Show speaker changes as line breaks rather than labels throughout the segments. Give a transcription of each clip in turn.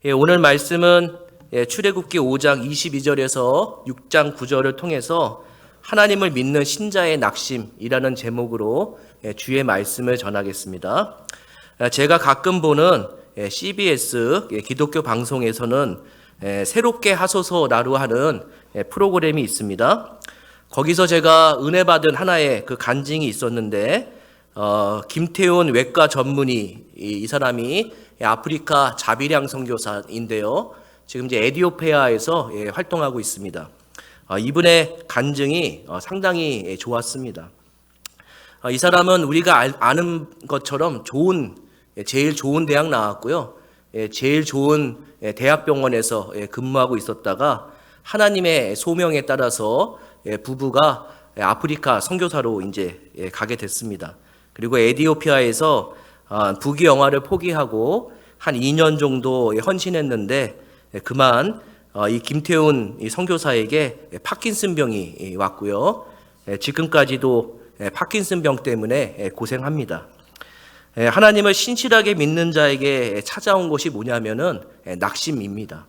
오늘 말씀은 출애굽기 5장 22절에서 6장 9절을 통해서 하나님을 믿는 신자의 낙심이라는 제목으로 주의 말씀을 전하겠습니다. 제가 가끔 보는 CBS 기독교 방송에서는 새롭게 하소서라고 하는 프로그램이 있습니다. 거기서 제가 은혜 받은 하나의 그 간증이 있었는데, 김태훈 외과 전문의 이 사람이 아프리카 자비량 선교사인데요. 지금 이제 에티오피아에서 활동하고 있습니다. 이분의 간증이 상당히 좋았습니다. 이 사람은 우리가 아는 것처럼 제일 좋은 대학 나왔고요. 제일 좋은 대학병원에서 근무하고 있었다가 하나님의 소명에 따라서 부부가 아프리카 선교사로 이제 가게 됐습니다. 그리고 에티오피아에서 부귀영화를 포기하고 한 2년 정도 헌신했는데 그만 이 김태훈 선교사에게 파킨슨병이 왔고요. 지금까지도 파킨슨병 때문에 고생합니다. 하나님을 신실하게 믿는 자에게 찾아온 것이 뭐냐면은 낙심입니다.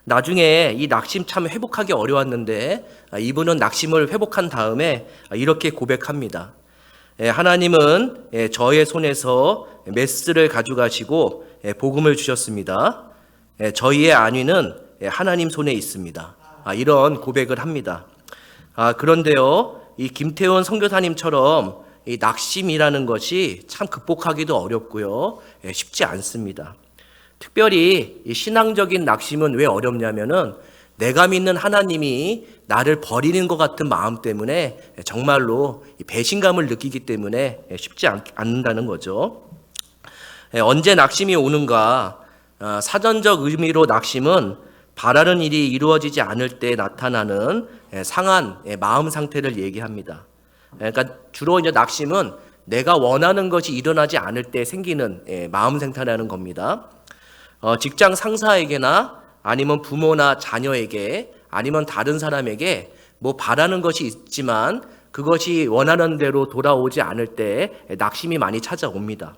나중에 이 낙심 참 회복하기 어려웠는데 이분은 낙심을 회복한 다음에 이렇게 고백합니다. 하나님은 저의 손에서 메스를 가져가시고 복음을 주셨습니다. 저희의 안위는 하나님 손에 있습니다. 이런 고백을 합니다. 그런데요, 이 김태원 선교사님처럼 이 낙심이라는 것이 참 극복하기도 어렵고요, 쉽지 않습니다. 특별히 이 신앙적인 낙심은 왜 어렵냐면은 내가 믿는 하나님이 나를 버리는 것 같은 마음 때문에 정말로 배신감을 느끼기 때문에 쉽지 않는다는 거죠. 언제 낙심이 오는가? 사전적 의미로 낙심은 바라는 일이 이루어지지 않을 때 나타나는 상한 마음 상태를 얘기합니다. 그러니까 주로 이제 낙심은 내가 원하는 것이 일어나지 않을 때 생기는 마음 상태라는 겁니다. 직장 상사에게나 아니면 부모나 자녀에게 아니면 다른 사람에게 뭐 바라는 것이 있지만 그것이 원하는 대로 돌아오지 않을 때 낙심이 많이 찾아옵니다.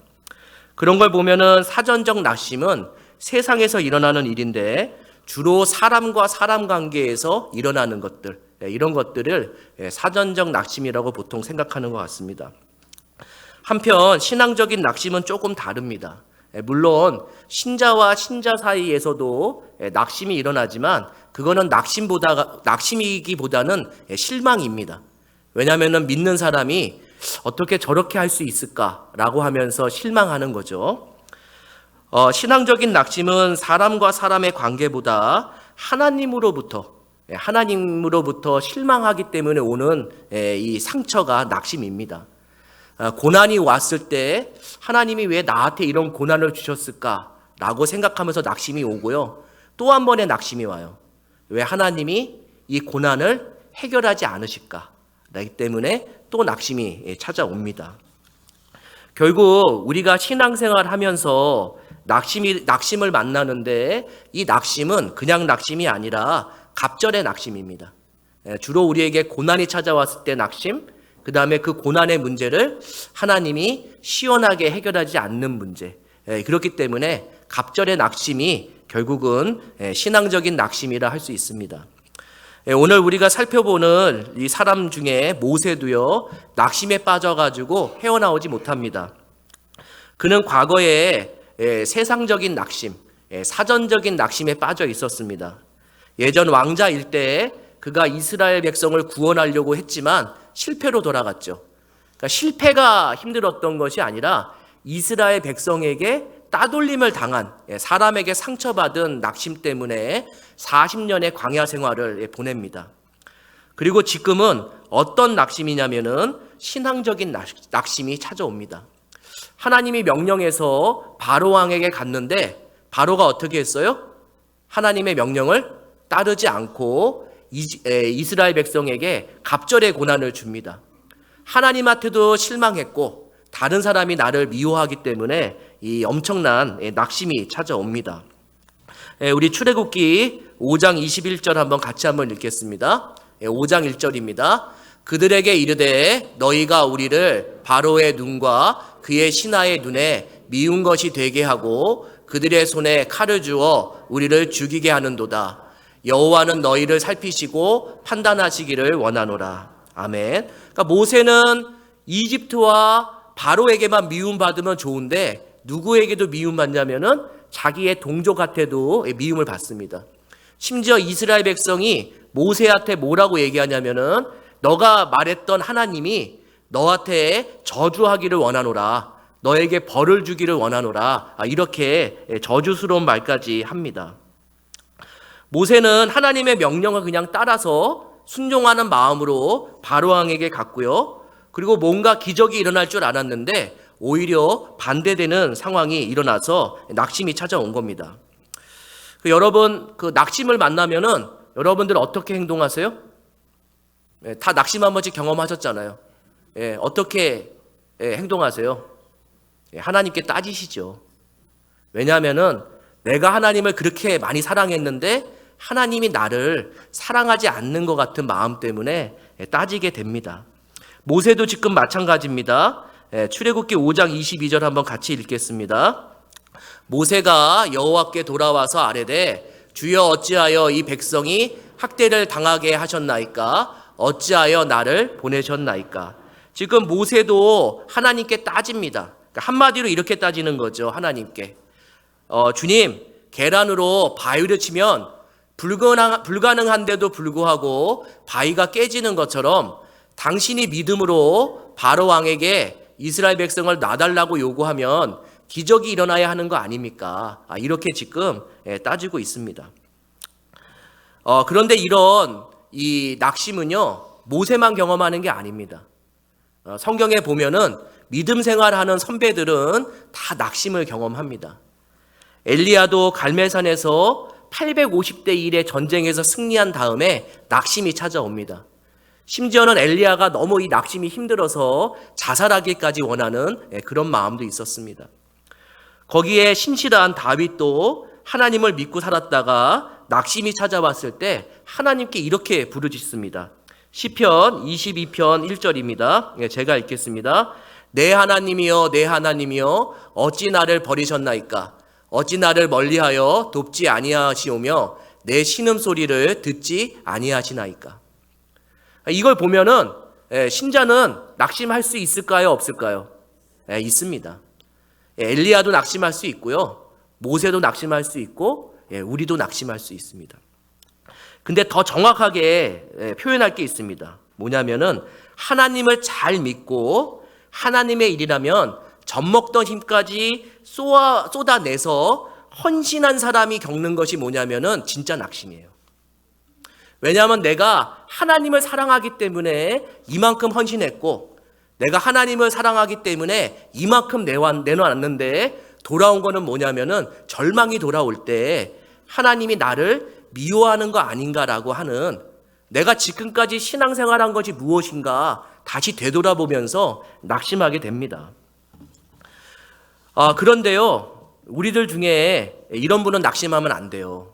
그런 걸 보면은 사전적 낙심은 세상에서 일어나는 일인데 주로 사람과 사람 관계에서 일어나는 것들, 이런 것들을 사전적 낙심이라고 보통 생각하는 것 같습니다. 한편 신앙적인 낙심은 조금 다릅니다. 물론 신자와 신자 사이에서도 낙심이 일어나지만 그거는 낙심이기보다는 실망입니다. 왜냐하면 믿는 사람이 어떻게 저렇게 할 수 있을까라고 하면서 실망하는 거죠. 신앙적인 낙심은 사람과 사람의 관계보다 하나님으로부터 실망하기 때문에 오는 이 상처가 낙심입니다. 고난이 왔을 때 하나님이 왜 나한테 이런 고난을 주셨을까라고 생각하면서 낙심이 오고요. 또 한 번의 낙심이 와요. 왜 하나님이 이 고난을 해결하지 않으실까? 그렇기 때문에 또 낙심이 찾아옵니다. 결국 우리가 신앙생활 하면서 낙심을 만나는데 이 낙심은 그냥 낙심이 아니라 갑절의 낙심입니다. 주로 우리에게 고난이 찾아왔을 때 낙심, 그 다음에 그 고난의 문제를 하나님이 시원하게 해결하지 않는 문제. 그렇기 때문에 갑절의 낙심이 결국은 신앙적인 낙심이라 할 수 있습니다. 오늘 우리가 살펴보는 이 사람 중에 모세도요, 낙심에 빠져가지고 헤어나오지 못합니다. 그는 과거에 세상적인 낙심, 사전적인 낙심에 빠져 있었습니다. 예전 왕자일 때 그가 이스라엘 백성을 구원하려고 했지만 실패로 돌아갔죠. 그러니까 실패가 힘들었던 것이 아니라 이스라엘 백성에게 따돌림을 당한, 사람에게 상처받은 낙심 때문에 40년의 광야 생활을 보냅니다. 그리고 지금은 어떤 낙심이냐면은 신앙적인 낙심이 찾아옵니다. 하나님이 명령해서 바로 왕에게 갔는데 바로가 어떻게 했어요? 하나님의 명령을 따르지 않고 이스라엘 백성에게 갑절의 고난을 줍니다. 하나님한테도 실망했고 다른 사람이 나를 미워하기 때문에 이 엄청난 낙심이 찾아옵니다. 우리 출애굽기 5장 21절 같이 한번 읽겠습니다. 5장 1절입니다. 그들에게 이르되 너희가 우리를 바로의 눈과 그의 신하의 눈에 미운 것이 되게 하고 그들의 손에 칼을 주어 우리를 죽이게 하는도다. 여호와는 너희를 살피시고 판단하시기를 원하노라. 아멘. 그러니까 모세는 이집트와 바로에게만 미움받으면 좋은데 누구에게도 미움받냐면은 자기의 동족한테도 미움을 받습니다. 심지어 이스라엘 백성이 모세한테 뭐라고 얘기하냐면은 너가 말했던 하나님이 너한테 저주하기를 원하노라. 너에게 벌을 주기를 원하노라. 이렇게 저주스러운 말까지 합니다. 모세는 하나님의 명령을 그냥 따라서 순종하는 마음으로 바로왕에게 갔고요. 그리고 뭔가 기적이 일어날 줄 알았는데 오히려 반대되는 상황이 일어나서 낙심이 찾아온 겁니다. 여러분, 그 낙심을 만나면은 여러분들 어떻게 행동하세요? 다 낙심 한 번씩 경험하셨잖아요. 어떻게 행동하세요? 하나님께 따지시죠. 왜냐하면은 내가 하나님을 그렇게 많이 사랑했는데 하나님이 나를 사랑하지 않는 것 같은 마음 때문에 따지게 됩니다. 모세도 지금 마찬가지입니다. 출애굽기 5장 22절 한번 같이 읽겠습니다. 모세가 여호와께 돌아와서 아뢰되 주여 어찌하여 이 백성이 학대를 당하게 하셨나이까? 어찌하여 나를 보내셨나이까? 지금 모세도 하나님께 따집니다. 그러니까 한마디로 이렇게 따지는 거죠. 하나님께 주님, 계란으로 바위를 치면 불가능한데도 불구하고 바위가 깨지는 것처럼 당신이 믿음으로 바로 왕에게 이스라엘 백성을 놔달라고 요구하면 기적이 일어나야 하는 거 아닙니까? 이렇게 지금 따지고 있습니다. 그런데 이런 이 낙심은요, 모세만 경험하는 게 아닙니다. 성경에 보면은 믿음 생활하는 선배들은 다 낙심을 경험합니다. 엘리야도 갈멜산에서 850대 1의 전쟁에서 승리한 다음에 낙심이 찾아옵니다. 심지어는 엘리야가 너무 이 낙심이 힘들어서 자살하기까지 원하는 그런 마음도 있었습니다. 거기에 신실한 다윗도 하나님을 믿고 살았다가 낙심이 찾아왔을 때 하나님께 이렇게 부르짖습니다. 시편 22편 1절입니다. 제가 읽겠습니다. 내 하나님이여 내 하나님이여 어찌 나를 버리셨나이까? 어찌 나를 멀리하여 돕지 아니하시오며 내 신음소리를 듣지 아니하시나이까? 이걸 보면은 신자는 낙심할 수 있을까요? 없을까요? 있습니다. 엘리야도 낙심할 수 있고요. 모세도 낙심할 수 있고 우리도 낙심할 수 있습니다. 근데 더 정확하게 표현할 게 있습니다. 뭐냐면은 하나님을 잘 믿고 하나님의 일이라면 젖먹던 힘까지 쏟아내서 헌신한 사람이 겪는 것이 뭐냐면은 진짜 낙심이에요. 왜냐하면 내가 하나님을 사랑하기 때문에 이만큼 헌신했고 내가 하나님을 사랑하기 때문에 이만큼 내놓았는데 돌아온 거는 뭐냐면은 절망이 돌아올 때 하나님이 나를 미워하는 거 아닌가라고 하는 내가 지금까지 신앙생활한 것이 무엇인가 다시 되돌아보면서 낙심하게 됩니다. 그런데요, 우리들 중에 이런 분은 낙심하면 안 돼요.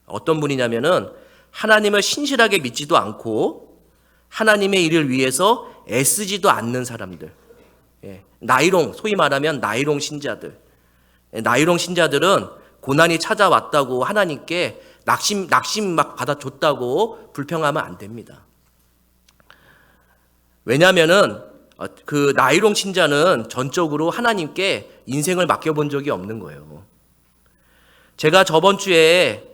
어떤 분이냐면은 하나님을 신실하게 믿지도 않고 하나님의 일을 위해서 애쓰지도 않는 사람들. 나이롱, 소위 말하면 나이롱 신자들. 나이롱 신자들은 고난이 찾아왔다고 하나님께 낙심 막 받아줬다고 불평하면 안 됩니다. 왜냐하면은 그 나이롱 신자는 전적으로 하나님께 인생을 맡겨본 적이 없는 거예요. 제가 저번 주에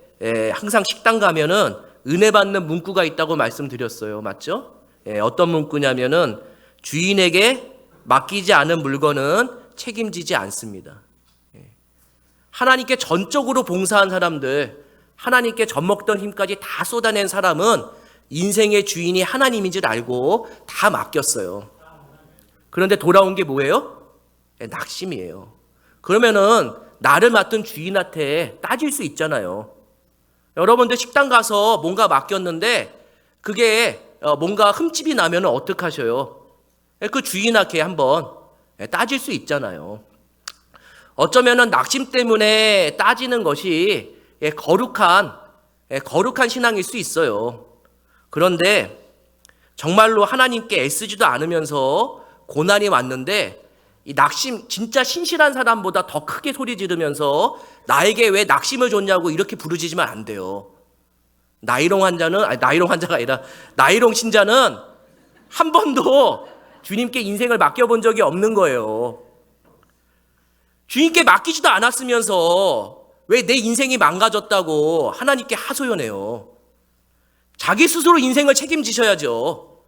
항상 식당 가면은 은혜 받는 문구가 있다고 말씀드렸어요. 맞죠? 어떤 문구냐면은 주인에게 맡기지 않은 물건은 책임지지 않습니다. 하나님께 전적으로 봉사한 사람들, 하나님께 젖먹던 힘까지 다 쏟아낸 사람은 인생의 주인이 하나님인 줄 알고 다 맡겼어요. 그런데 돌아온 게 뭐예요? 낙심이에요. 그러면은 나를 맡은 주인한테 따질 수 있잖아요. 여러분들 식당 가서 뭔가 맡겼는데 그게 뭔가 흠집이 나면 어떡하셔요? 그 주인한테 한번 따질 수 있잖아요. 어쩌면은 낙심 때문에 따지는 것이 거룩한 신앙일 수 있어요. 그런데 정말로 하나님께 애쓰지도 않으면서 고난이 왔는데 이 낙심, 진짜 신실한 사람보다 더 크게 소리 지르면서 나에게 왜 낙심을 줬냐고 이렇게 부르짖으면 안 돼요. 나이롱 환자가 아니라 나이롱 신자는 한 번도 주님께 인생을 맡겨본 적이 없는 거예요. 주님께 맡기지도 않았으면서 왜 내 인생이 망가졌다고 하나님께 하소연해요. 자기 스스로 인생을 책임지셔야죠.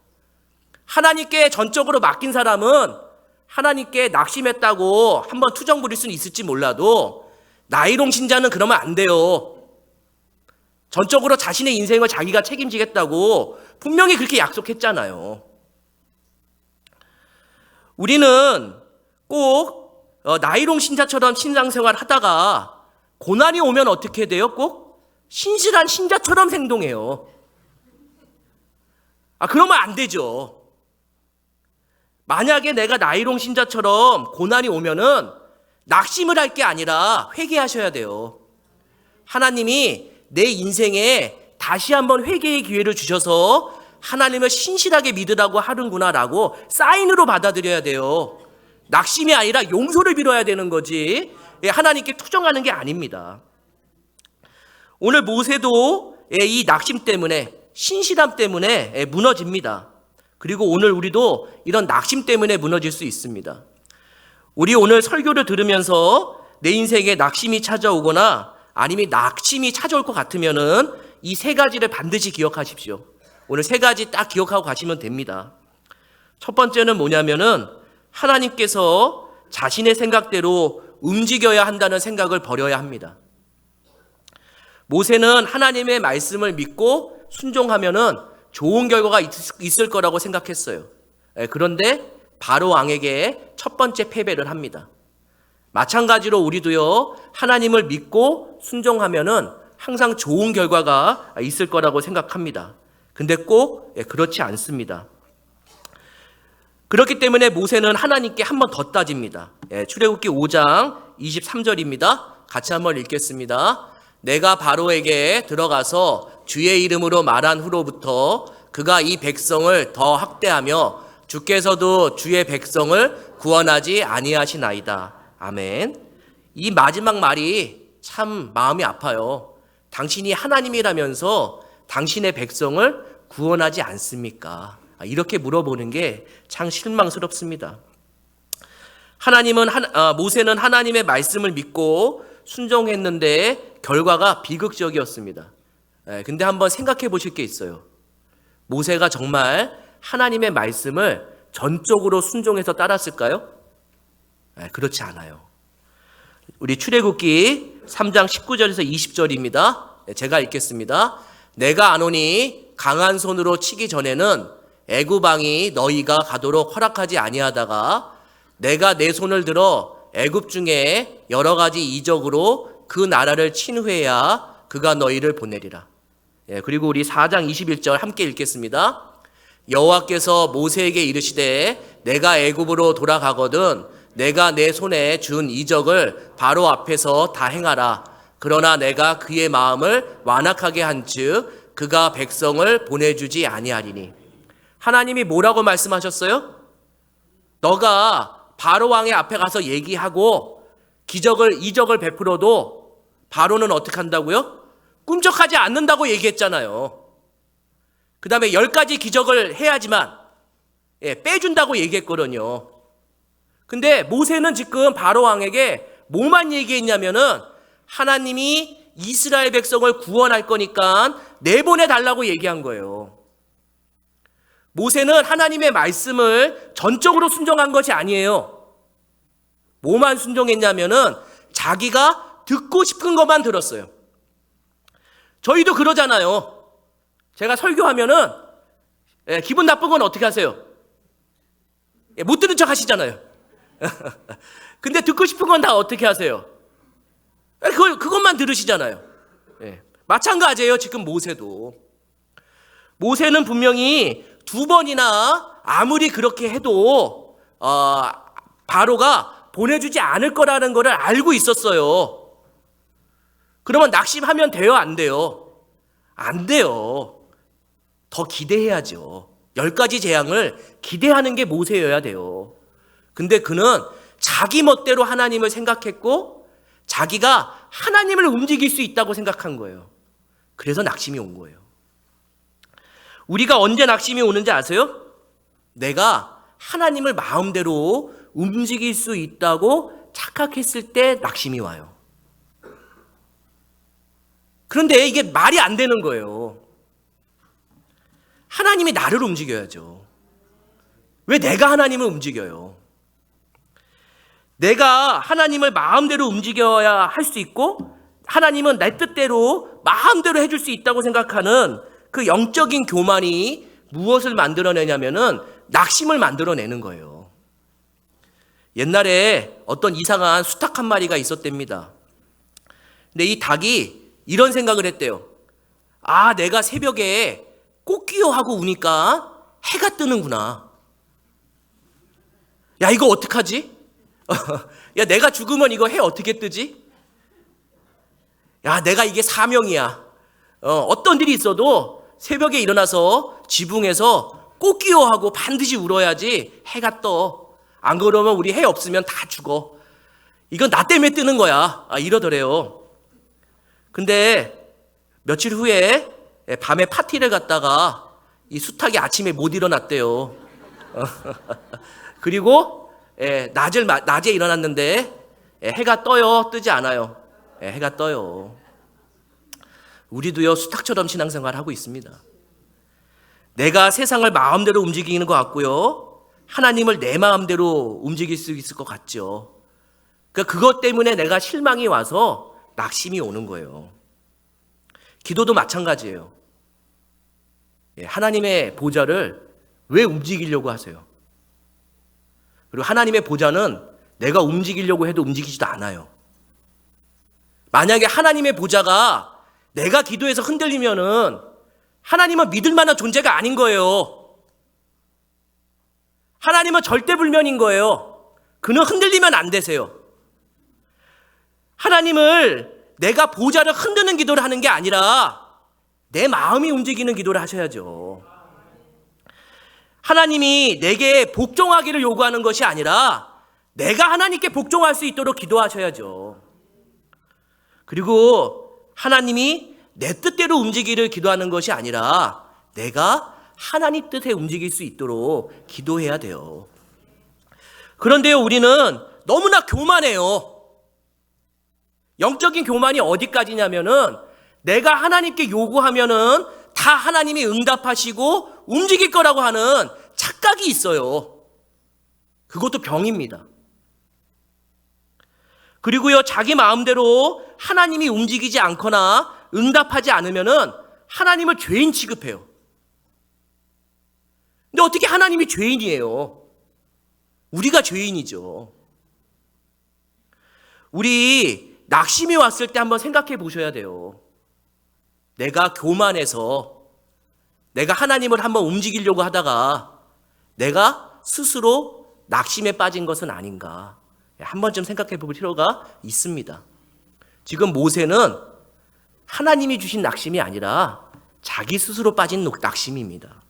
하나님께 전적으로 맡긴 사람은 하나님께 낙심했다고 한번 투정 부릴 수는 있을지 몰라도 나이롱 신자는 그러면 안 돼요. 전적으로 자신의 인생을 자기가 책임지겠다고 분명히 그렇게 약속했잖아요. 우리는 꼭 나이롱 신자처럼 신앙생활 하다가 고난이 오면 어떻게 돼요? 꼭 신실한 신자처럼 행동해요. 그러면 안 되죠. 만약에 내가 나이롱 신자처럼 고난이 오면은 낙심을 할 게 아니라 회개하셔야 돼요. 하나님이 내 인생에 다시 한번 회개의 기회를 주셔서 하나님을 신실하게 믿으라고 하는구나라고 사인으로 받아들여야 돼요. 낙심이 아니라 용서를 빌어야 되는 거지 하나님께 투정하는 게 아닙니다. 오늘 모세도 이 낙심 때문에 신실함 때문에 무너집니다. 그리고 오늘 우리도 이런 낙심 때문에 무너질 수 있습니다. 우리 오늘 설교를 들으면서 내 인생에 낙심이 찾아오거나 아니면 낙심이 찾아올 것 같으면은 이 세 가지를 반드시 기억하십시오. 오늘 세 가지 딱 기억하고 가시면 됩니다. 첫 번째는 뭐냐면은 하나님께서 자신의 생각대로 움직여야 한다는 생각을 버려야 합니다. 모세는 하나님의 말씀을 믿고 순종하면은 좋은 결과가 있을 거라고 생각했어요. 그런데 바로 왕에게 첫 번째 패배를 합니다. 마찬가지로 우리도요, 하나님을 믿고 순종하면은 항상 좋은 결과가 있을 거라고 생각합니다. 근데 꼭 그렇지 않습니다. 그렇기 때문에 모세는 하나님께 한 번 더 따집니다. 출애굽기 5장 23절입니다. 같이 한번 읽겠습니다. 내가 바로에게 들어가서 주의 이름으로 말한 후로부터 그가 이 백성을 더 학대하며 주께서도 주의 백성을 구원하지 아니하시나이다. 아멘. 이 마지막 말이 참 마음이 아파요. 당신이 하나님이라면서 당신의 백성을 구원하지 않습니까? 이렇게 물어보는 게 참 실망스럽습니다. 모세는 하나님의 말씀을 믿고 순종했는데 결과가 비극적이었습니다. 근데 한번 생각해 보실 게 있어요. 모세가 정말 하나님의 말씀을 전적으로 순종해서 따랐을까요? 그렇지 않아요. 우리 출애굽기 3장 19절에서 20절입니다. 제가 읽겠습니다. 내가 아노니 강한 손으로 치기 전에는 애굽 왕이 너희가 가도록 허락하지 아니하다가 내가 내 손을 들어 애굽 중에 여러 가지 이적으로 그 나라를 친 후에야 그가 너희를 보내리라. 그리고 우리 4장 21절 함께 읽겠습니다. 여호와께서 모세에게 이르시되 내가 애굽으로 돌아가거든 내가 내 손에 준 이적을 바로 앞에서 다 행하라. 그러나 내가 그의 마음을 완악하게 한즉 그가 백성을 보내주지 아니하리니. 하나님이 뭐라고 말씀하셨어요? 너가 바로 왕의 앞에 가서 얘기하고 이적을 베풀어도 바로는 어떻게 한다고요? 꿈쩍하지 않는다고 얘기했잖아요. 그 다음에 10가지 기적을 해야지만 빼준다고 얘기했거든요. 근데 모세는 지금 바로 왕에게 뭐만 얘기했냐면은 하나님이 이스라엘 백성을 구원할 거니까 내보내달라고 얘기한 거예요. 모세는 하나님의 말씀을 전적으로 순종한 것이 아니에요. 뭐만 순종했냐면은 자기가 듣고 싶은 것만 들었어요. 저희도 그러잖아요. 제가 설교하면은 기분 나쁜 건 어떻게 하세요? 못 들은 척 하시잖아요. 근데 듣고 싶은 건 다 어떻게 하세요? 그것만 들으시잖아요. 마찬가지예요. 지금 모세도. 모세는 분명히 2번이나 아무리 그렇게 해도 바로가 보내주지 않을 거라는 것을 알고 있었어요. 그러면 낙심하면 돼요? 안 돼요? 안 돼요. 더 기대해야죠. 10가지 재앙을 기대하는 게 모세여야 돼요. 근데 그는 자기 멋대로 하나님을 생각했고 자기가 하나님을 움직일 수 있다고 생각한 거예요. 그래서 낙심이 온 거예요. 우리가 언제 낙심이 오는지 아세요? 내가 하나님을 마음대로 움직일 수 있다고 착각했을 때 낙심이 와요. 그런데 이게 말이 안 되는 거예요. 하나님이 나를 움직여야죠. 왜 내가 하나님을 움직여요? 내가 하나님을 마음대로 움직여야 할 수 있고 하나님은 내 뜻대로 마음대로 해줄 수 있다고 생각하는 그 영적인 교만이 무엇을 만들어내냐면은 낙심을 만들어내는 거예요. 옛날에 어떤 이상한 수탉 한 마리가 있었답니다. 근데 이 닭이 이런 생각을 했대요. 아, 내가 새벽에 꽃기호하고 우니까 해가 뜨는구나. 야, 이거 어떡하지? 야, 내가 죽으면 이거 해 어떻게 뜨지? 야, 내가 이게 사명이야. 어떤 일이 있어도 새벽에 일어나서 지붕에서 꽃기호하고 반드시 울어야지 해가 떠. 안 그러면 우리 해 없으면 다 죽어. 이건 나 때문에 뜨는 거야. 이러더래요. 근데 며칠 후에 밤에 파티를 갔다가 이 수탉이 아침에 못 일어났대요. 그리고 낮에 일어났는데 해가 떠요? 뜨지 않아요? 해가 떠요. 우리도요 수탉처럼 신앙생활을 하고 있습니다. 내가 세상을 마음대로 움직이는 것 같고요, 하나님을 내 마음대로 움직일 수 있을 것 같죠. 그러니까 그것 때문에 내가 실망이 와서 낙심이 오는 거예요. 기도도 마찬가지예요. 하나님의 보좌를 왜 움직이려고 하세요? 그리고 하나님의 보좌는 내가 움직이려고 해도 움직이지도 않아요. 만약에 하나님의 보좌가 내가 기도해서 흔들리면은 하나님은 믿을 만한 존재가 아닌 거예요. 하나님은 절대불면인 거예요. 그는 흔들리면 안 되세요. 하나님을 내가 보좌를 흔드는 기도를 하는 게 아니라 내 마음이 움직이는 기도를 하셔야죠. 하나님이 내게 복종하기를 요구하는 것이 아니라 내가 하나님께 복종할 수 있도록 기도하셔야죠. 그리고 하나님이 내 뜻대로 움직이기를 기도하는 것이 아니라 내가 하나님 뜻에 움직일 수 있도록 기도해야 돼요. 그런데요, 우리는 너무나 교만해요. 영적인 교만이 어디까지냐면은 내가 하나님께 요구하면은 다 하나님이 응답하시고 움직일 거라고 하는 착각이 있어요. 그것도 병입니다. 그리고요, 자기 마음대로 하나님이 움직이지 않거나 응답하지 않으면은 하나님을 죄인 취급해요. 근데 어떻게 하나님이 죄인이에요? 우리가 죄인이죠. 우리 낙심이 왔을 때 한번 생각해 보셔야 돼요. 내가 교만해서 내가 하나님을 한번 움직이려고 하다가 내가 스스로 낙심에 빠진 것은 아닌가. 한 번쯤 생각해 볼 필요가 있습니다. 지금 모세는 하나님이 주신 낙심이 아니라 자기 스스로 빠진 낙심입니다.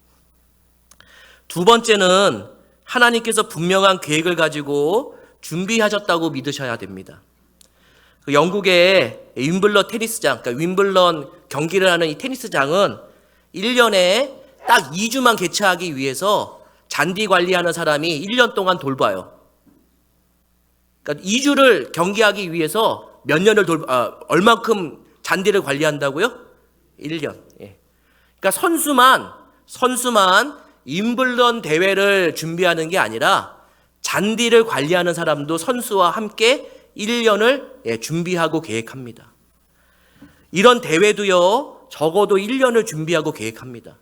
두 번째는 하나님께서 분명한 계획을 가지고 준비하셨다고 믿으셔야 됩니다. 영국의 윈블런 테니스장, 그러니까 윈블런 경기를 하는 이 테니스장은 1년에 딱 2주만 개최하기 위해서 잔디 관리하는 사람이 1년 동안 돌봐요. 그러니까 2주를 경기하기 위해서 몇 년을 얼만큼 잔디를 관리한다고요? 1년. 그러니까 선수만 윈블런 대회를 준비하는 게 아니라 잔디를 관리하는 사람도 선수와 함께 1년을 준비하고 계획합니다. 이런 대회도요, 적어도 1년을 준비하고 계획합니다.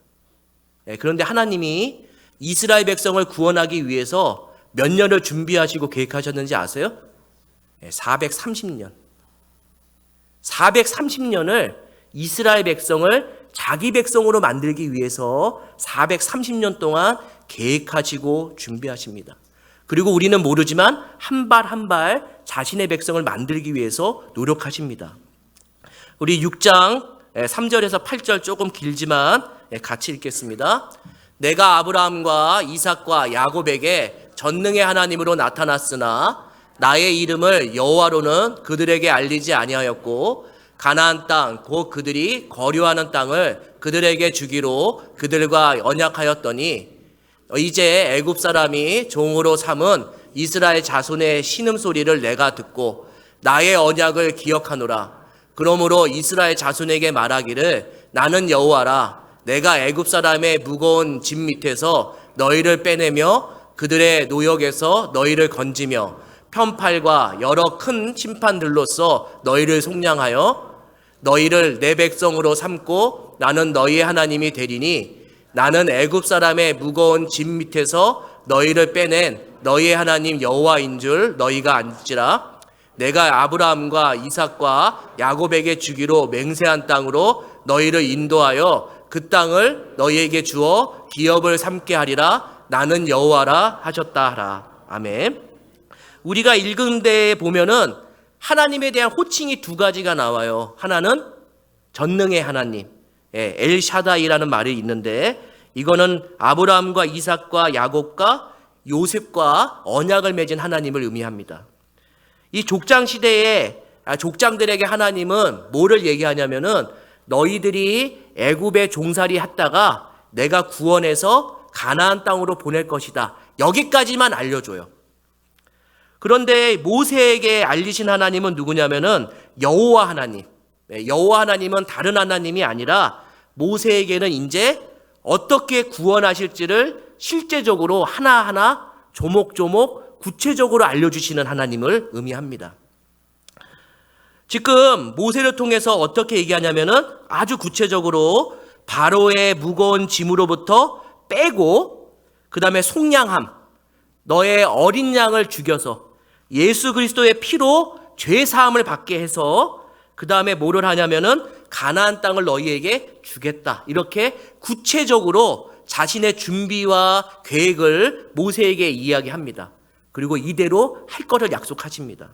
그런데 하나님이 이스라엘 백성을 구원하기 위해서 몇 년을 준비하시고 계획하셨는지 아세요? 430년. 430년을 이스라엘 백성을 자기 백성으로 만들기 위해서 430년 동안 계획하시고 준비하십니다. 그리고 우리는 모르지만 한 발 한 발 자신의 백성을 만들기 위해서 노력하십니다. 우리 6장 3절에서 8절 조금 길지만 같이 읽겠습니다. 내가 아브라함과 이삭과 야곱에게 전능의 하나님으로 나타났으나 나의 이름을 여호와로는 그들에게 알리지 아니하였고 가나안 땅 곧 그들이 거류하는 땅을 그들에게 주기로 그들과 언약하였더니 이제 애굽 사람이 종으로 삼은 이스라엘 자손의 신음소리를 내가 듣고 나의 언약을 기억하노라. 그러므로 이스라엘 자손에게 말하기를 나는 여호와라. 내가 애굽 사람의 무거운 짐 밑에서 너희를 빼내며 그들의 노역에서 너희를 건지며 편팔과 여러 큰 심판들로서 너희를 속량하여 너희를 내 백성으로 삼고 나는 너희의 하나님이 되리니 나는 애굽 사람의 무거운 짐 밑에서 너희를 빼낸 너희의 하나님 여호와인 줄 너희가 알지라. 내가 아브라함과 이삭과 야곱에게 주기로 맹세한 땅으로 너희를 인도하여 그 땅을 너희에게 주어 기업을 삼게 하리라. 나는 여호와라 하셨다 하라. 아멘. 우리가 읽은 데에 보면은 하나님에 대한 호칭이 두 가지가 나와요. 하나는 전능의 하나님, 엘샤다이라는 말이 있는데 이거는 아브라함과 이삭과 야곱과 요셉과 언약을 맺은 하나님을 의미합니다. 이 족장 시대에 족장들에게 하나님은 뭐를 얘기하냐면은 너희들이 애굽에 종살이 했다가 내가 구원해서 가나안 땅으로 보낼 것이다. 여기까지만 알려줘요. 그런데 모세에게 알리신 하나님은 누구냐면은 여호와 하나님. 여호와 하나님은 다른 하나님이 아니라 모세에게는 이제 어떻게 구원하실지를 실제적으로 하나하나 조목조목 구체적으로 알려주시는 하나님을 의미합니다. 지금 모세를 통해서 어떻게 얘기하냐면은 아주 구체적으로 바로의 무거운 짐으로부터 빼고 그 다음에 속량함, 너의 어린 양을 죽여서 예수 그리스도의 피로 죄 사함을 받게 해서 그 다음에 뭐를 하냐면은 가나안 땅을 너희에게 주겠다. 이렇게 구체적으로 자신의 준비와 계획을 모세에게 이야기합니다. 그리고 이대로 할 것을 약속하십니다.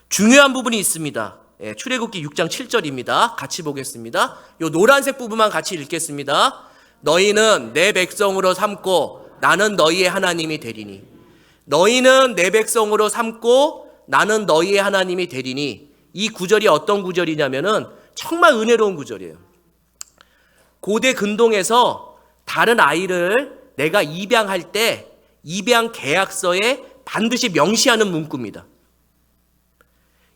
중요한 부분이 있습니다. 출애굽기 6장 7절입니다. 같이 보겠습니다. 이 노란색 부분만 같이 읽겠습니다. 너희는 내 백성으로 삼고 나는 너희의 하나님이 되리니. 너희는 내 백성으로 삼고 나는 너희의 하나님이 되리니. 이 구절이 어떤 구절이냐면은 정말 은혜로운 구절이에요. 고대 근동에서 다른 아이를 내가 입양할 때 입양 계약서에 반드시 명시하는 문구입니다.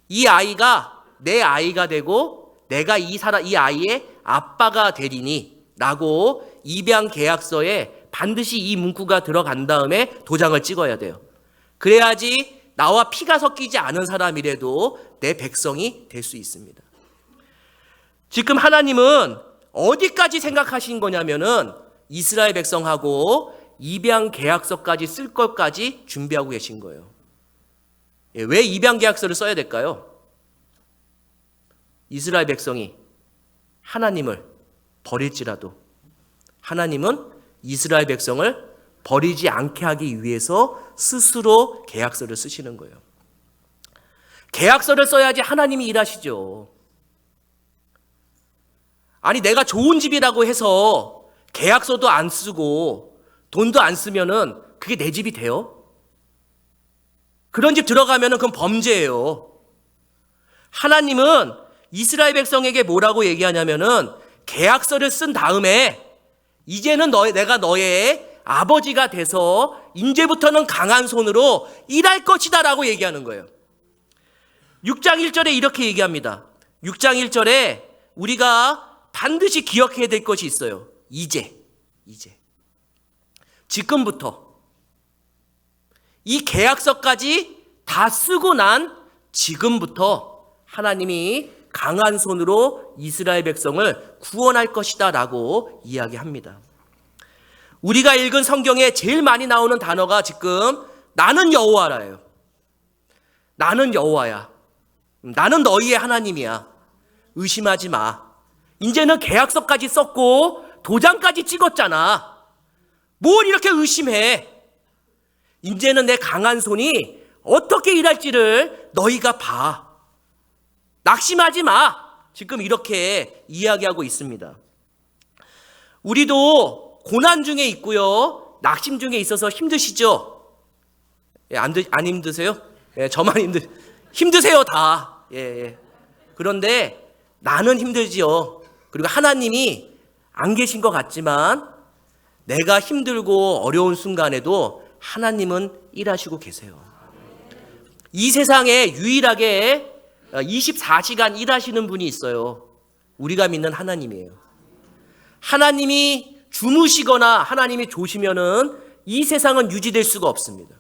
이 아이가 내 아이가 되고 내가 이 아이의 아빠가 되리니 라고 입양 계약서에 반드시 이 문구가 들어간 다음에 도장을 찍어야 돼요. 그래야지 나와 피가 섞이지 않은 사람이라도 내 백성이 될 수 있습니다. 지금 하나님은 어디까지 생각하신 거냐면은 이스라엘 백성하고 입양 계약서까지 쓸 것까지 준비하고 계신 거예요. 왜 입양 계약서를 써야 될까요? 이스라엘 백성이 하나님을 버릴지라도 하나님은 이스라엘 백성을 버리지 않게 하기 위해서 스스로 계약서를 쓰시는 거예요. 계약서를 써야지 하나님이 일하시죠. 아니 내가 좋은 집이라고 해서 계약서도 안 쓰고 돈도 안 쓰면은 그게 내 집이 돼요? 그런 집 들어가면은 그건 범죄예요. 하나님은 이스라엘 백성에게 뭐라고 얘기하냐면은 계약서를 쓴 다음에 이제는 내가 너의 아버지가 돼서 이제부터는 강한 손으로 일할 것이다 라고 얘기하는 거예요. 6장 1절에 이렇게 얘기합니다. 6장 1절에 우리가 반드시 기억해야 될 것이 있어요. 이제 지금부터 이 계약서까지 다 쓰고 난 지금부터 하나님이 강한 손으로 이스라엘 백성을 구원할 것이다 라고 이야기합니다. 우리가 읽은 성경에 제일 많이 나오는 단어가 지금 나는 여호와라예요. 나는 여호와야. 나는 너희의 하나님이야. 의심하지 마. 이제는 계약서까지 썼고 도장까지 찍었잖아. 뭘 이렇게 의심해? 이제는 내 강한 손이 어떻게 일할지를 너희가 봐. 낙심하지 마. 지금 이렇게 이야기하고 있습니다. 우리도 고난 중에 있고요. 낙심 중에 있어서 힘드시죠? 안 힘드세요? 예, 저만 힘드세요 다. 예, 예. 그런데 나는 힘들지요. 그리고 하나님이 안 계신 것 같지만 내가 힘들고 어려운 순간에도 하나님은 일하시고 계세요. 이 세상에 유일하게 24시간 일하시는 분이 있어요. 우리가 믿는 하나님이에요. 하나님이 주무시거나 하나님이 조시면은 이 세상은 유지될 수가 없습니다.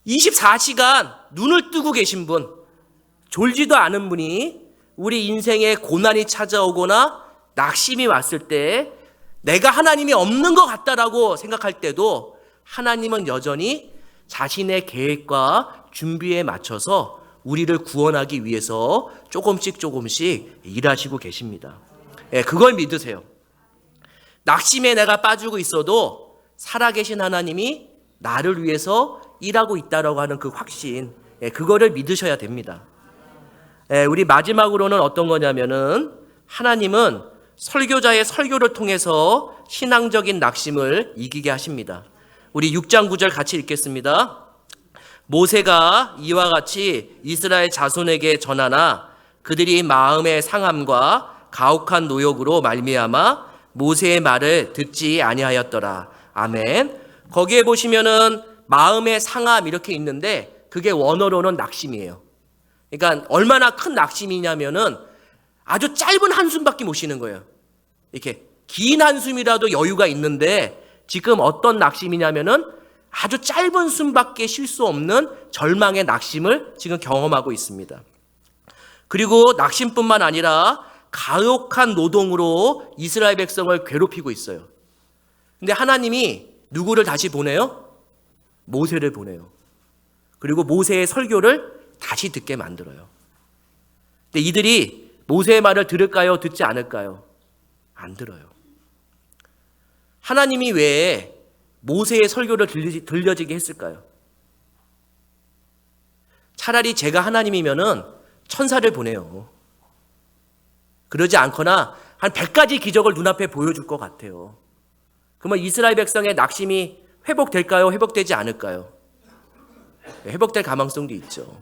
24시간 눈을 뜨고 계신 분, 졸지도 않은 분이 우리 인생에 고난이 찾아오거나 낙심이 왔을 때 내가 하나님이 없는 것 같다라고 생각할 때도 하나님은 여전히 자신의 계획과 준비에 맞춰서 우리를 구원하기 위해서 조금씩 일하시고 계십니다. 예, 그걸 믿으세요. 낙심에 내가 빠지고 있어도 살아계신 하나님이 나를 위해서 일하고 있다라고 하는 그 확신, 예, 그거를 믿으셔야 됩니다. 예, 우리 마지막으로는 어떤 거냐면은 하나님은 설교자의 설교를 통해서 신앙적인 낙심을 이기게 하십니다. 우리 6장 9절 같이 읽겠습니다. 모세가 이와 같이 이스라엘 자손에게 전하나 그들이 마음의 상함과 가혹한 노역으로 말미암아 모세의 말을 듣지 아니하였더라. 아멘. 거기에 보시면은 마음의 상함 이렇게 있는데 그게 원어로는 낙심이에요. 그러니까 얼마나 큰 낙심이냐면은 아주 짧은 한숨밖에 못 쉬는 거예요. 이렇게 긴 한숨이라도 여유가 있는데 지금 어떤 낙심이냐면은 아주 짧은 숨밖에 쉴 수 없는 절망의 낙심을 지금 경험하고 있습니다. 그리고 낙심뿐만 아니라 가혹한 노동으로 이스라엘 백성을 괴롭히고 있어요. 근데 하나님이 누구를 다시 보내요? 모세를 보내요. 그리고 모세의 설교를 다시 듣게 만들어요. 근데 이들이 모세의 말을 들을까요? 듣지 않을까요? 안 들어요. 하나님이 왜 모세의 설교를 들려지게 했을까요? 차라리 제가 하나님이면은 천사를 보내요. 그러지 않거나 한 100가지 기적을 눈앞에 보여줄 것 같아요. 그러면 이스라엘 백성의 낙심이 회복될까요? 회복되지 않을까요? 회복될 가능성도 있죠.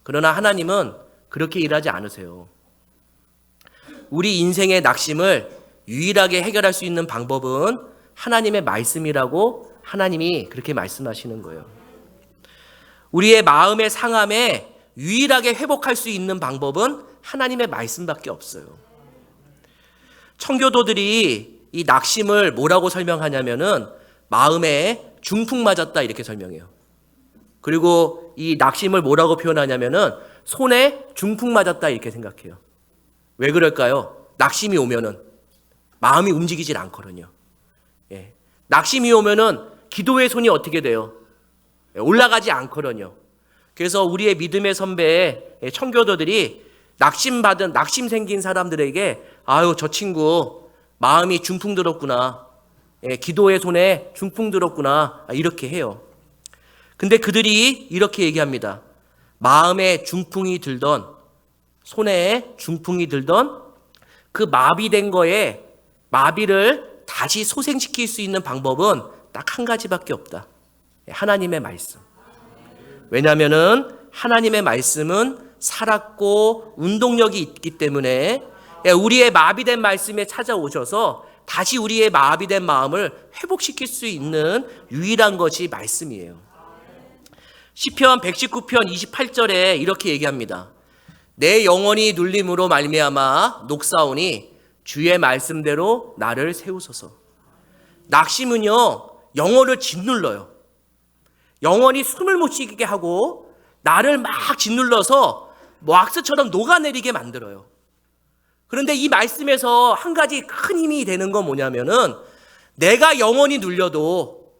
그러나 하나님은 그렇게 일하지 않으세요. 우리 인생의 낙심을 유일하게 해결할 수 있는 방법은 하나님의 말씀이라고 하나님이 그렇게 말씀하시는 거예요. 우리의 마음의 상함에 유일하게 회복할 수 있는 방법은 하나님의 말씀밖에 없어요. 청교도들이 이 낙심을 뭐라고 설명하냐면은 마음에 중풍 맞았다 이렇게 설명해요. 그리고 이 낙심을 뭐라고 표현하냐면은 손에 중풍 맞았다 이렇게 생각해요. 왜 그럴까요? 낙심이 오면은 마음이 움직이질 않거든요. 예. 낙심이 오면은 기도의 손이 어떻게 돼요? 올라가지 않거든요. 그래서 우리의 믿음의 선배 청교도들이 낙심 생긴 사람들에게 아유 저 친구 마음이 중풍 들었구나. 예, 기도의 손에 중풍 들었구나. 이렇게 해요. 근데 그들이 이렇게 얘기합니다. 마음에 중풍이 들던 손에 중풍이 들던 그 마비된 거에 마비를 다시 소생시킬 수 있는 방법은 딱 한 가지밖에 없다. 하나님의 말씀. 왜냐하면은 하나님의 말씀은 살았고 운동력이 있기 때문에 우리의 마비된 말씀에 찾아오셔서 다시 우리의 마비된 마음을 회복시킬 수 있는 유일한 것이 말씀이에요. 시편 119편 28절에 이렇게 얘기합니다. 내 영혼이 눌림으로 말미암아 녹사오니 주의 말씀대로 나를 세우소서. 낙심은요 영혼을 짓눌러요. 영혼이 숨을 못 쉬게 하고 나를 막 짓눌러서 왁스처럼 녹아내리게 만들어요. 그런데 이 말씀에서 한 가지 큰 힘이 되는 건 뭐냐면은 내가 영혼이 눌려도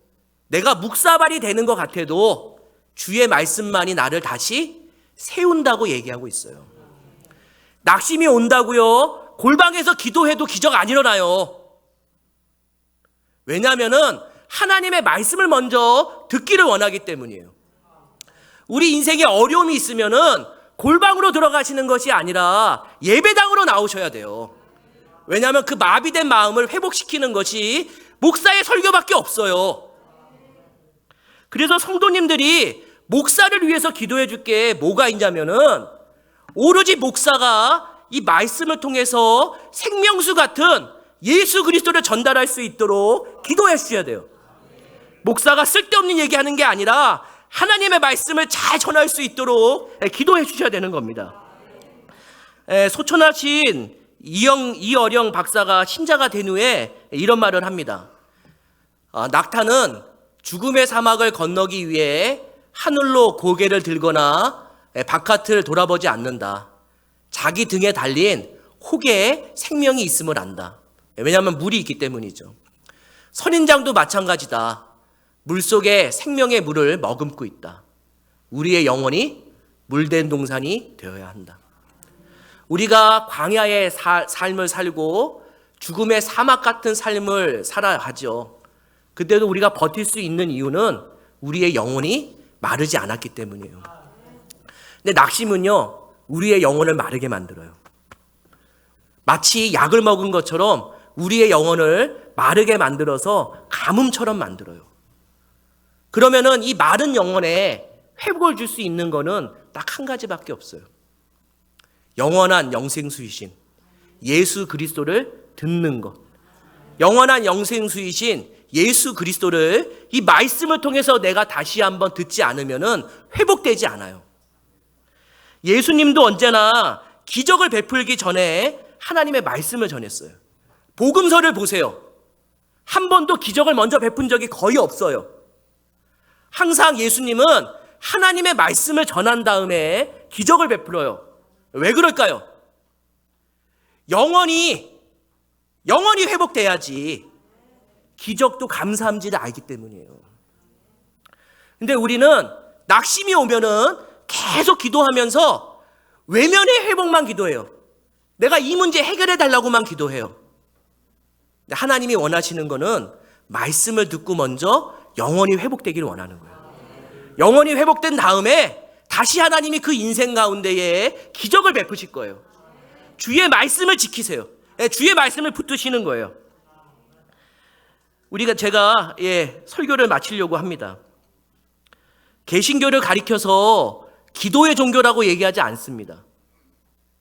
내가 묵사발이 되는 것 같아도 주의 말씀만이 나를 다시 세운다고 얘기하고 있어요. 낙심이 온다고요. 골방에서 기도해도 기적 안 일어나요. 왜냐하면은 하나님의 말씀을 먼저 듣기를 원하기 때문이에요. 우리 인생에 어려움이 있으면은 골방으로 들어가시는 것이 아니라 예배당으로 나오셔야 돼요. 왜냐하면 그 마비된 마음을 회복시키는 것이 목사의 설교밖에 없어요. 그래서 성도님들이 목사를 위해서 기도해 줄 게 뭐가 있냐면은 오로지 목사가 이 말씀을 통해서 생명수 같은 예수 그리스도를 전달할 수 있도록 기도해 주셔야 돼요. 목사가 쓸데없는 얘기하는 게 아니라 하나님의 말씀을 잘 전할 수 있도록 기도해 주셔야 되는 겁니다. 소천하신 이어령 박사가 신자가 된 후에 이런 말을 합니다. 낙타는 죽음의 사막을 건너기 위해 하늘로 고개를 들거나 바깥을 돌아보지 않는다. 자기 등에 달린 혹에 생명이 있음을 안다. 왜냐하면 물이 있기 때문이죠. 선인장도 마찬가지다. 물속에 생명의 물을 머금고 있다. 우리의 영혼이 물된 동산이 되어야 한다. 우리가 광야의 삶을 살고 죽음의 사막 같은 삶을 살아야 하죠. 그때도 우리가 버틸 수 있는 이유는 우리의 영혼이 마르지 않았기 때문이에요. 근데 낙심은요, 우리의 영혼을 마르게 만들어요. 마치 약을 먹은 것처럼 우리의 영혼을 마르게 만들어서 가뭄처럼 만들어요. 그러면은 이 마른 영혼에 회복을 줄 수 있는 거는 딱 한 가지밖에 없어요. 영원한 영생수이신 예수 그리스도를 듣는 것. 영원한 영생수이신 예수 그리스도를 이 말씀을 통해서 내가 다시 한번 듣지 않으면은 회복되지 않아요. 예수님도 언제나 기적을 베풀기 전에 하나님의 말씀을 전했어요. 복음서를 보세요. 한 번도 기적을 먼저 베푼 적이 거의 없어요. 항상 예수님은 하나님의 말씀을 전한 다음에 기적을 베풀어요. 왜 그럴까요? 영원히 회복돼야지 기적도 감사함지를 알기 때문이에요. 근데 우리는 낙심이 오면은 계속 기도하면서 외면의 회복만 기도해요. 내가 이 문제 해결해 달라고만 기도해요. 근데 하나님이 원하시는 거는 말씀을 듣고 먼저 영원히 회복되기를 원하는 거예요. 영원히 회복된 다음에 다시 하나님이 그 인생 가운데에 기적을 베푸실 거예요. 주의 말씀을 지키세요. 주의 말씀을 붙드시는 거예요. 제가 설교를 마치려고 합니다. 개신교를 가리켜서 기도의 종교라고 얘기하지 않습니다.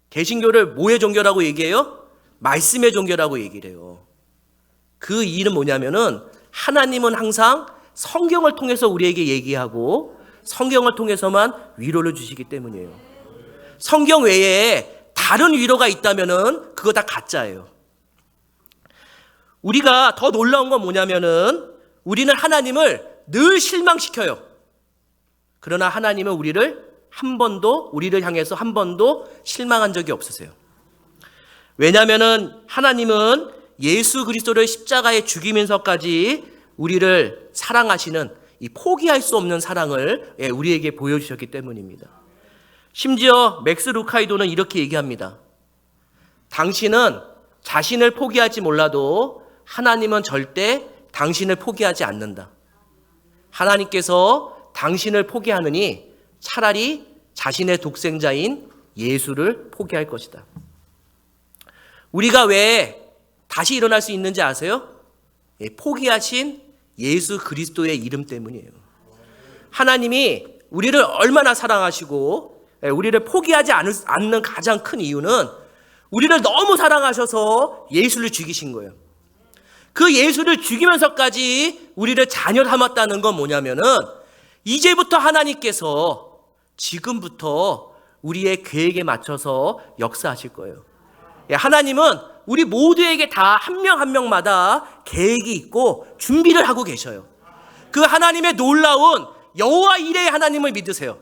개신교를 뭐의 종교라고 얘기해요? 말씀의 종교라고 얘기를 해요. 그 이유는 뭐냐면은 하나님은 항상 성경을 통해서 우리에게 얘기하고 성경을 통해서만 위로를 주시기 때문이에요. 성경 외에 다른 위로가 있다면은 그거 다 가짜예요. 우리가 더 놀라운 건 뭐냐면은 우리는 하나님을 늘 실망시켜요. 그러나 하나님은 우리를 향해서 한 번도 실망한 적이 없으세요. 왜냐하면은 하나님은 예수 그리스도를 십자가에 죽이면서까지 우리를 사랑하시는 이 포기할 수 없는 사랑을 우리에게 보여주셨기 때문입니다. 심지어 맥스 루카이도는 이렇게 얘기합니다. 당신은 자신을 포기하지 몰라도 하나님은 절대 당신을 포기하지 않는다. 하나님께서 당신을 포기하느니 차라리 자신의 독생자인 예수를 포기할 것이다. 우리가 왜 다시 일어날 수 있는지 아세요? 포기하신 예수 그리스도의 이름 때문이에요. 하나님이 우리를 얼마나 사랑하시고 우리를 포기하지 않는 가장 큰 이유는 우리를 너무 사랑하셔서 예수를 죽이신 거예요. 그 예수를 죽이면서까지 우리를 자녀 삼았다는 건 뭐냐면은 이제부터 하나님께서 지금부터 우리의 계획에 맞춰서 역사하실 거예요. 하나님은 우리 모두에게 다 한 명 한 명마다 계획이 있고 준비를 하고 계셔요. 그 하나님의 놀라운 여호와 이레의 하나님을 믿으세요.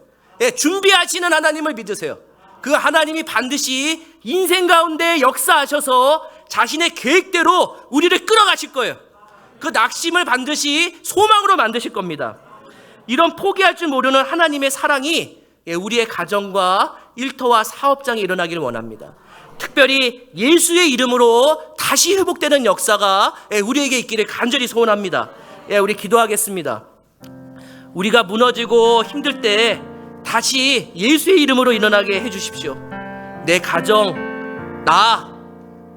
준비하시는 하나님을 믿으세요. 그 하나님이 반드시 인생 가운데 역사하셔서 자신의 계획대로 우리를 끌어가실 거예요. 그 낙심을 반드시 소망으로 만드실 겁니다. 이런 포기할 줄 모르는 하나님의 사랑이 우리의 가정과 일터와 사업장에 일어나기를 원합니다. 특별히 예수의 이름으로 다시 회복되는 역사가 우리에게 있기를 간절히 소원합니다. 우리 기도하겠습니다. 우리가 무너지고 힘들 때 다시 예수의 이름으로 일어나게 해주십시오. 내 가정,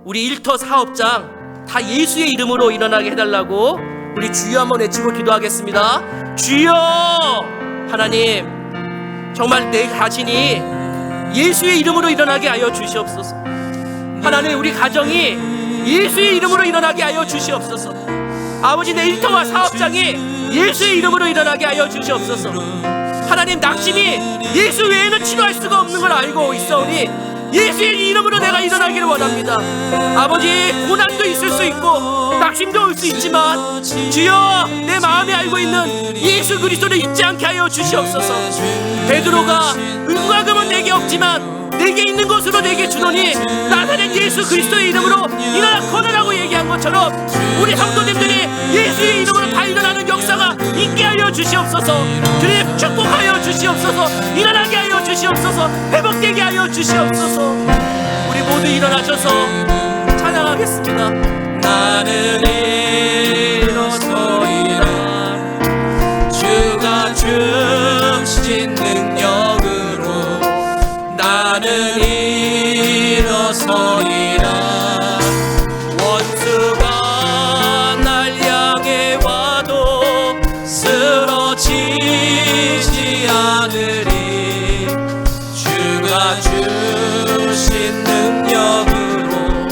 우리 일터 사업장 다 예수의 이름으로 일어나게 해달라고 우리 주여 한번 외치고 기도하겠습니다. 주여! 하나님, 정말 내 자신이 예수의 이름으로 일어나게 하여 주시옵소서. 하나님, 우리 가정이 예수의 이름으로 일어나게 하여 주시옵소서. 아버지, 내 일터와 사업장이 예수의 이름으로 일어나게 하여 주시옵소서. 하나님, 낙심이 예수 외에는 치료할 수가 없는 걸 알고 있사오니 예수의 이름으로 내가 일어나기를 원합니다. 아버지, 고난도 있을 수 있고 낙심도 올 수 있지만 주여, 내 마음에 알고 있는 예수 그리스도를 잊지 않게 하여 주시옵소서. 베드로가 은과 금은 내게 없지만 내게 있는 것으로 내게 주노니 나사렛 예수 그리스도의 이름으로 일어나 거느라고 얘기한 것처럼 우리 성도님들이 예수의 이름으로 다 일어나는 역사가 있게 하여 주시옵소서. 주님, 축복하여 주시옵소서. 일어나게 하여 주시옵소서. 회복되게 하여 주시옵소서. 우리 모두 일어나셔서 찬양하겠습니다. 나는 일어서리라. 주가 주신 능력으로 나는 일어서리라. 원수가 날 향해 와도 쓰러지지 않으리. 주가 주신 능력으로,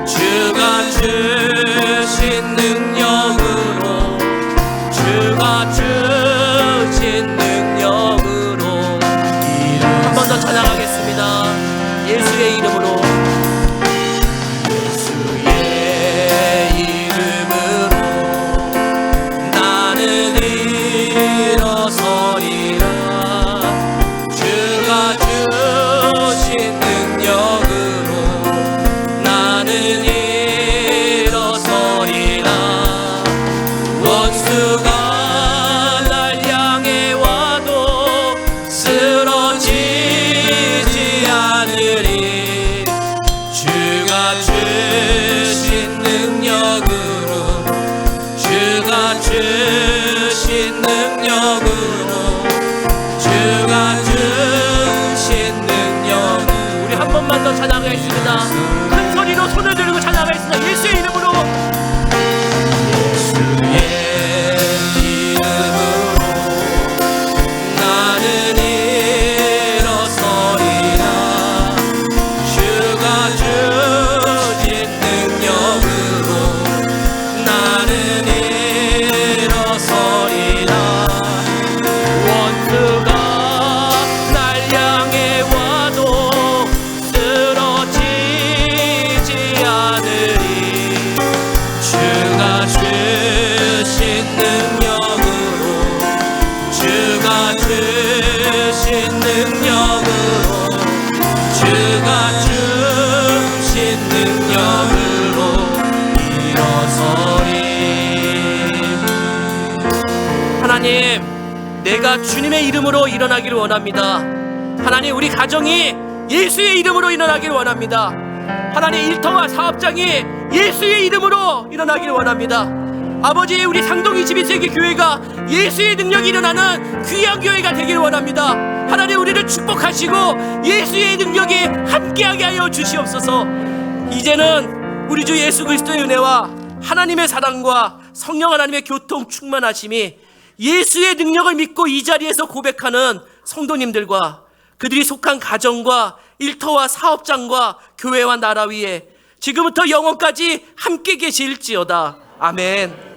주가 주신 능력으로, 주가 주신 능력으로 한 번 더 찬양하겠습니다. 예수의 이름으로, 예수의 이름으로 나는 일어서리라. 주가 주신 능력으로 나는 일어서리라. 원수가 날 향해 와도 쓰러지지 않으리. 주가 주신 능력으로, 주가 주신 능력으로, 주가 주신 능력으로. 우리 한 번만 더 찬양하겠습니다. 큰 소리로 손을 들고 찬양하겠습니다. 예수의 이름으로, 예수의 이름으로 나는 일어서리라. 주가 주신 능력으로 나는 일어서리라. 원수가 날 향해 와도 쓰러지지 않으리. 주가 주신 능력으로, 주가 주신 능력으로, 주가 주신 능력으로 일어서리. 하나님, 내가 주님의 이름으로 일어나기를 원합니다. 하나님, 우리 가정이 예수의 이름으로 일어나기를 원합니다. 하나님, 일터와 사업장이 예수의 이름으로 일어나기를 원합니다. 아버지, 우리 상동 21세기 교회가 예수의 능력이 일어나는 귀한 교회가 되기를 원합니다. 하나님, 우리를 축복하시고 예수의 능력이 함께하게 하여 주시옵소서. 이제는 우리 주 예수 그리스도의 은혜와 하나님의 사랑과 성령 하나님의 교통 충만하심이 예수의 능력을 믿고 이 자리에서 고백하는 성도님들과 그들이 속한 가정과 일터와 사업장과 교회와 나라 위에 지금부터 영원까지 함께 계실지어다. 아멘.